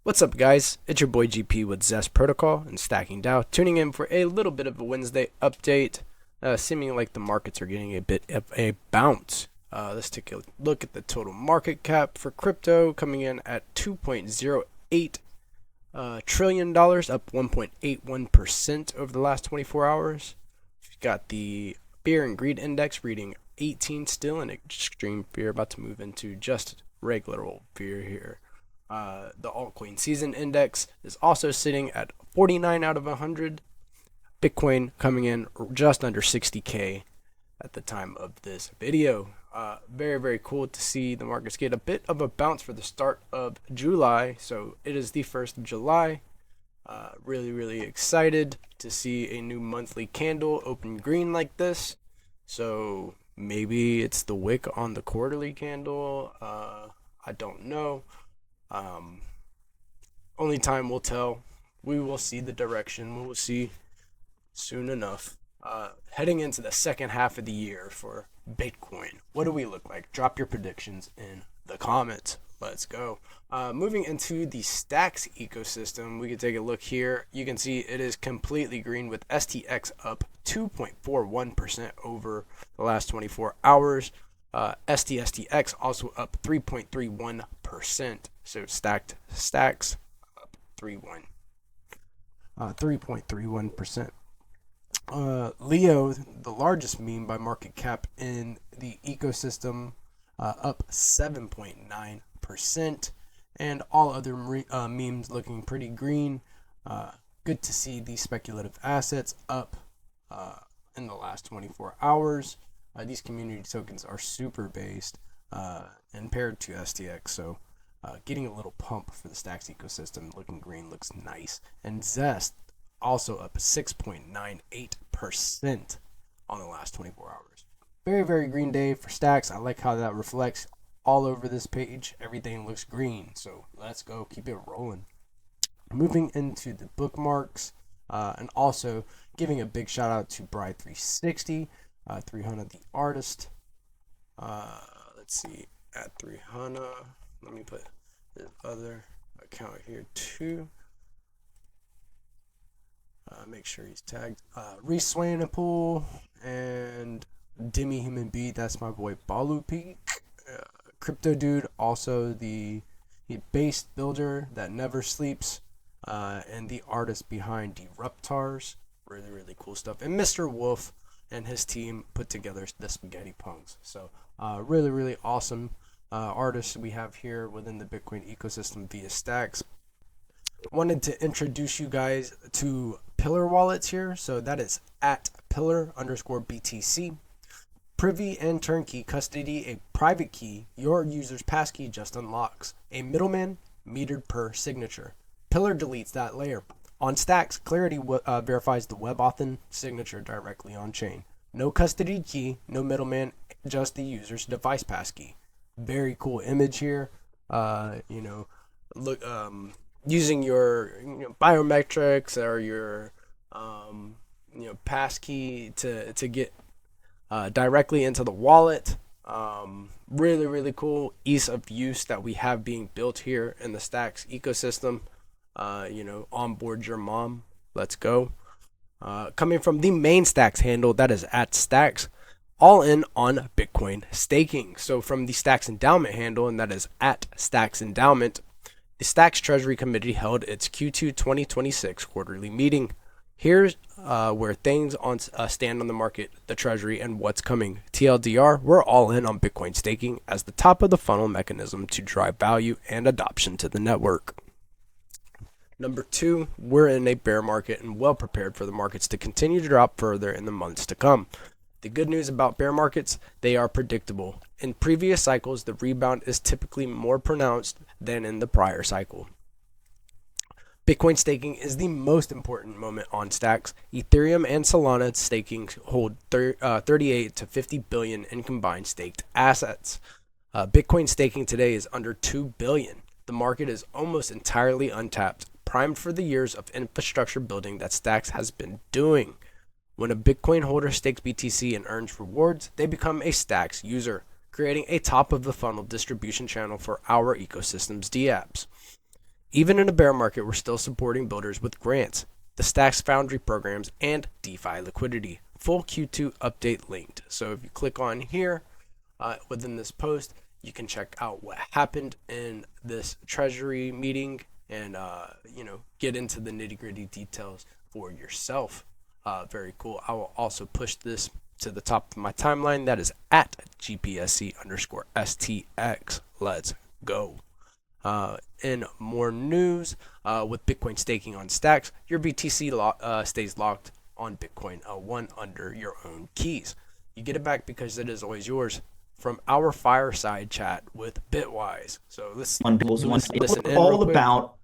What's up, guys? It's your boy GP with Zest Protocol and Stacking DAO, tuning in for a little bit of a Wednesday update, seeming like the markets are getting a bit of a bounce. Let's take a look at the total market cap for crypto, coming in at $2.08 trillion, up 1.81% over the last 24 hours. We've got the Fear and Greed Index reading 18 still, and extreme fear about to move into just regular old fear here. The altcoin season index is also sitting at 49 out of 100. Bitcoin coming in just under 60K at the time of this video. Very cool to see the markets get a bit of a bounce for the start of July. So it is the 1st of July. Really excited to see a new monthly candle open green like this. So maybe it's the wick on the quarterly candle. I don't know. Only time will tell. We will see the direction. We will see soon enough. Heading into the second half of the year for Bitcoin, what do we look like? Drop your predictions in the comments. Let's go. Moving into the Stacks ecosystem, we can take a look here. You can see it is completely green with STX up 2.41% over the last 24 hours. STX also up 3.31%. So stacks up 3.31%. Leo, the largest meme by market cap in the ecosystem, up 7.9%, and all other memes looking pretty green. Good to see these speculative assets up in the last 24 hours. These community tokens are super based and paired to STX, so getting a little pump for the Stacks ecosystem. Looking green, looks nice. And Zest also up 6.98% on the last 24 hours. Very green day for Stacks. I like how that reflects all over this page. Everything looks green, so let's go, keep it rolling. Moving into the bookmarks, and also giving a big shout out to Bride360, 300 the artist. Let's see, at 300. Let me put the other account here too. Make sure he's tagged. Reese Swaynapool and Demi Human Beat. That's my boy Balu Peak. Crypto Dude, also the base builder that never sleeps, and the artist behind Disruptors. Really cool stuff. And Mr. Wolf and his team put together the Spaghetti Punks. So really awesome artists we have here within the Bitcoin ecosystem via Stacks. Wanted to introduce you guys to Pillar wallets here. So that is at pillar_BTC. Privy and turnkey custody a private key your user's passkey just unlocks. A middleman metered per signature. Pillar deletes that layer. On Stacks, Clarity verifies the WebAuthn signature directly on chain. No custody key, no middleman, just the user's device passkey. Very cool image here. Look, using your biometrics or your passkey to get directly into the wallet. Really cool ease of use that we have being built here in the Stacks ecosystem. Onboard your mom. Let's go. Coming from the main Stacks handle, that is at Stacks, all in on Bitcoin staking. So from the Stacks Endowment handle, and that is at Stacks Endowment, the Stacks Treasury Committee held its Q2 2026 quarterly meeting. Here's where things stand on the market, the Treasury, and what's coming. TLDR, we're all in on Bitcoin staking as the top of the funnel mechanism to drive value and adoption to the network. Number 2, we're in a bear market and well prepared for the markets to continue to drop further in the months to come. The good news about bear markets, they are predictable. In previous cycles, the rebound is typically more pronounced than in the prior cycle. Bitcoin staking is the most important moment on Stacks. Ethereum and Solana staking hold 38 to 50 billion in combined staked assets. Bitcoin staking today is under 2 billion. The market is almost entirely untapped, primed for the years of infrastructure building that Stacks has been doing. When a Bitcoin holder stakes BTC and earns rewards, they become a Stacks user, creating a top of the funnel distribution channel for our ecosystem's DApps. Even in a bear market, we're still supporting builders with grants, the Stacks Foundry programs, and DeFi liquidity. Full Q2 update linked. So if you click on here within this post, you can check out what happened in this treasury meeting and get into the nitty-gritty details for yourself. Very cool. I will also push this to the top of my timeline. That is at GPSC_STX. Let's go. In more news, with Bitcoin staking on Stacks, your BTC stays locked on Bitcoin L1 under your own keys. You get it back because it is always yours from our fireside chat with Bitwise. So let's listen in all real quick. about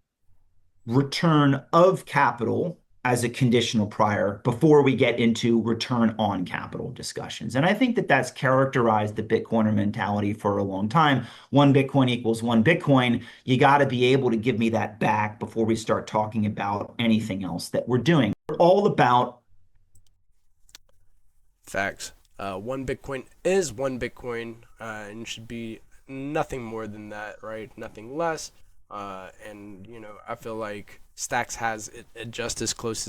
return of capital as a conditional prior before we get into return on capital discussions. And I think that that's characterized the Bitcoiner mentality for a long time. 1 Bitcoin equals 1 Bitcoin. You got to be able to give me that back before we start talking about anything else that we're doing. We're all about facts. 1 Bitcoin is 1 Bitcoin, and should be nothing more than that, right? Nothing less. And I feel like Stacks has it just as close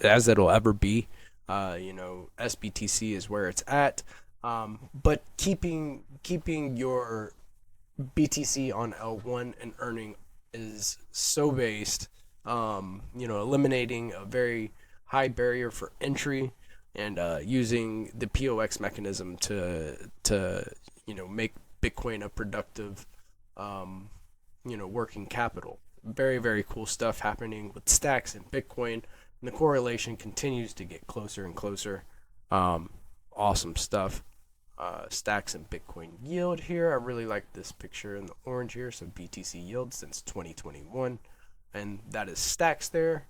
as it'll ever be. SBTC is where it's at, but keeping your BTC on L1 and earning is so based. Eliminating a very high barrier for entry and using the POX mechanism to make Bitcoin a productive working capital. Very, very cool stuff happening with Stacks and Bitcoin, and the correlation continues to get closer and closer. Awesome stuff. Stacks and Bitcoin yield here. I really like this picture in the orange here. So BTC yield since 2021, and that is Stacks there.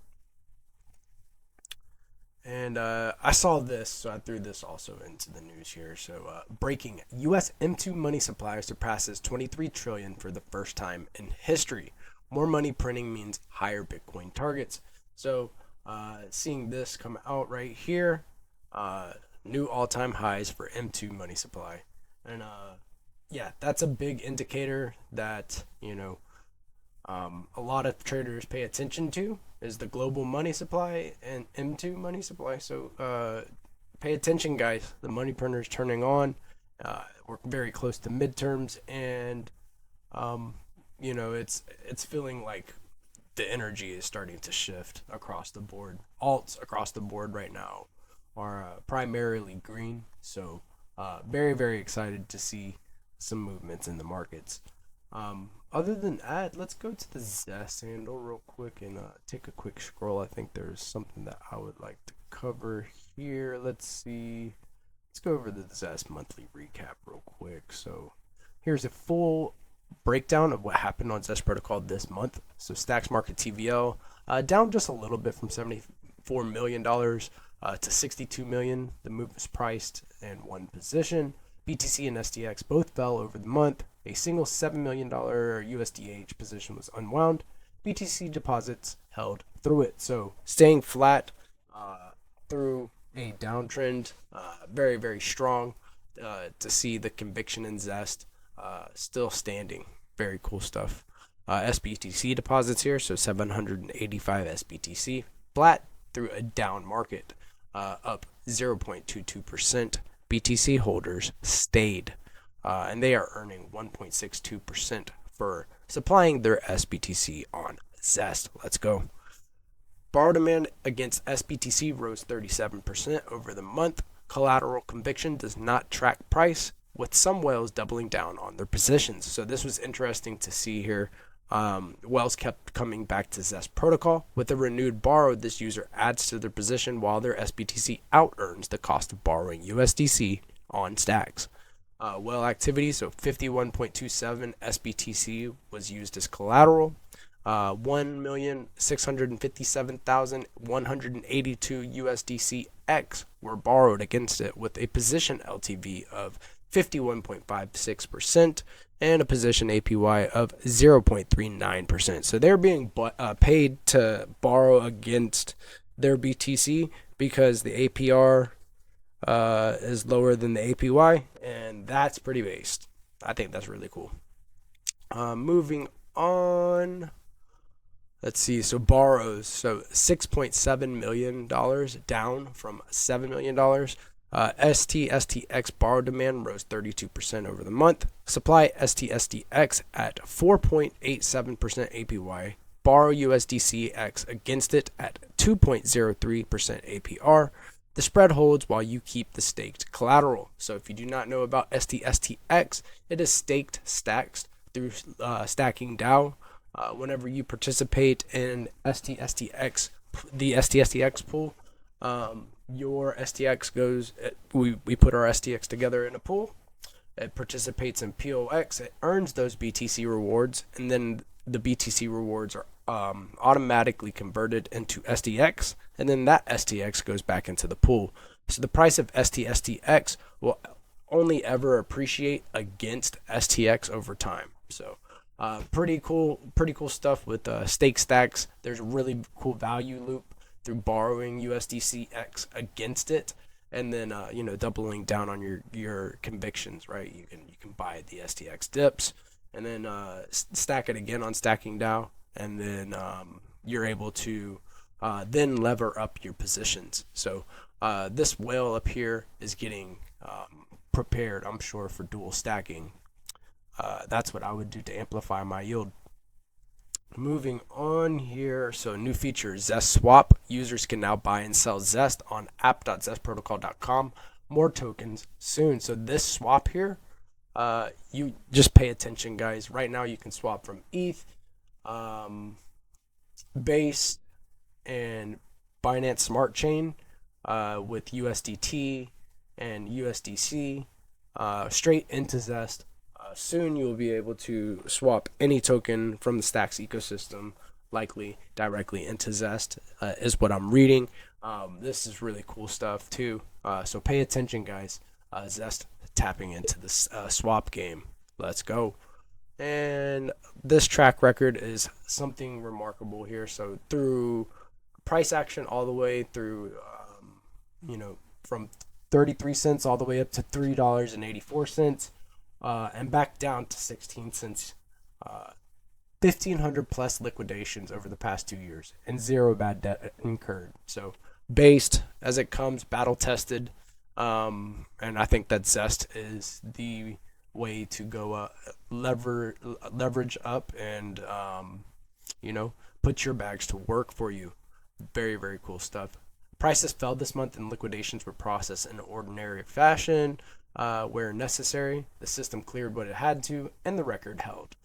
And I saw this, so I threw this also into the news here. So breaking, U.S. M2 money supply surpasses 23 trillion for the first time in history. More money printing means higher Bitcoin targets. So seeing this come out right here, new all-time highs for M2 money supply. And that's a big indicator that, a lot of traders pay attention to is the global money supply and M2 money supply. So pay attention, guys. The money printer is turning on. We're very close to midterms, and it's feeling like the energy is starting to shift across the board. Alts across the board right now are primarily green. So very, very excited to see some movements in the markets. Other than that, let's go to the Zest handle real quick and take a quick scroll. I think there's something that I would like to cover here. Let's see. Let's go over the Zest monthly recap real quick. So here's a full breakdown of what happened on Zest Protocol this month. So Stacks Market TVL down just a little bit from $74 million to $62 million. The move was priced in one position. BTC and STX both fell over the month. A single $7 million USDH position was unwound. BTC deposits held through it. So staying flat through a downtrend, very, very strong to see the conviction in Zest still standing. Very cool stuff. SBTC deposits here, so 785 SBTC, flat through a down market, up 0.22%. BTC holders stayed, and they are earning 1.62% for supplying their SBTC on Zest. Let's go. Borrow demand against SBTC rose 37% over the month. Collateral conviction does not track price, with some whales doubling down on their positions. So this was interesting to see here. Whales kept coming back to Zest Protocol. With a renewed borrow, this user adds to their position while their SBTC out-earns the cost of borrowing USDC on Stacks. Whale activity, so 51.27 SBTC was used as collateral. 1,657,182 USDCX were borrowed against it, with a position LTV of 51.56% and a position APY of 0.39%. So they're being paid to borrow against their BTC because the APR is lower than the APY, and that's pretty based. I think that's really cool. Moving on. Let's see. So borrows. So $6.7 million, down from $7 million. STX borrow demand rose 32% over the month. Supply STX at 4.87% APY. Borrow USDCX against it at 2.03% APR. The spread holds while you keep the staked collateral. So if you do not know about STX, it is staked stacks through stacking DAO. Whenever you participate in STX, the STX pool, your STX goes. We put our STX together in a pool. It participates in POX. It earns those BTC rewards, and then the BTC rewards are automatically converted into STX, and then that STX goes back into the pool. So the price of STX will only ever appreciate against STX over time. So pretty cool stuff with stake stacks. There's a really cool value loop through borrowing USDCX against it, and then doubling down on your convictions. Right, you can buy the STX dips, and then stack it again on stacking DAO, and then you're able to then lever up your positions. So this whale up here is getting prepared, I'm sure, for dual stacking. That's what I would do to amplify my yield. Moving on here, so new feature, Zest Swap. Users can now buy and sell Zest on app.zestprotocol.com. More tokens soon. So this swap here, you just pay attention, guys. Right now you can swap from ETH, Base, and Binance Smart Chain with USDT and USDC straight into Zest. Soon you will be able to swap any token from the Stacks ecosystem, likely directly into Zest, is what I'm reading. This is really cool stuff too. So pay attention, guys. Zest tapping into this swap game. Let's go. And this track record is something remarkable here. So through price action all the way through, from 33 cents all the way up to $3.84. And back down to 16 cents. 1,500 plus liquidations over the past 2 years, and zero bad debt incurred. So based as it comes, battle tested, and I think that Zest is the way to go leverage up and put your bags to work for you. Very, very cool stuff. Prices fell this month and liquidations were processed in ordinary fashion. Where necessary, the system cleared what it had to, and the record held.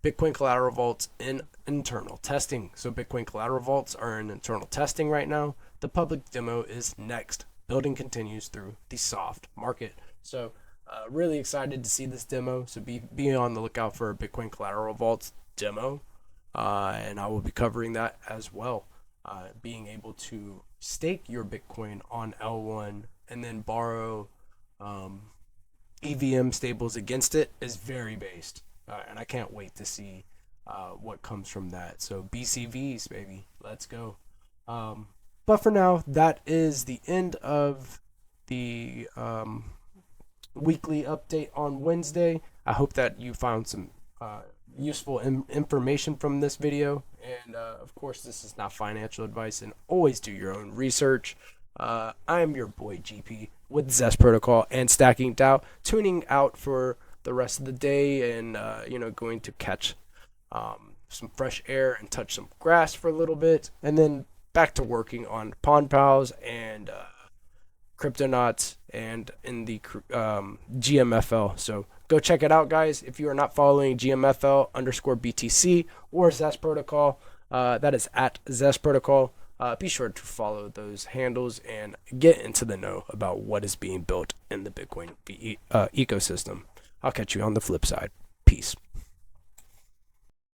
Bitcoin collateral vaults in internal testing. So Bitcoin collateral vaults are in internal testing right now. The public demo is next. Building continues through the soft market. So really excited to see this demo. So be on the lookout for a Bitcoin collateral vaults demo, and I will be covering that as well. Being able to stake your Bitcoin on L1 and then borrow EVM stables against it is very based, and I can't wait to see what comes from that. So BCVs, baby, let's go. But for now, that is the end of the weekly update on Wednesday. I hope that you found some useful information from this video, and of course, this is not financial advice, and always do your own research. I am your boy GP with Zest Protocol and Stacking DAO, tuning out for the rest of the day, and going to catch some fresh air and touch some grass for a little bit, and then back to working on Pawn Pals and Cryptonauts and in the GMFL. So go check it out, guys. If you are not following GMFL_BTC or Zest Protocol, that is at Zest Protocol. Be sure to follow those handles and get into the know about what is being built in the Bitcoin ecosystem. I'll catch you on the flip side. Peace.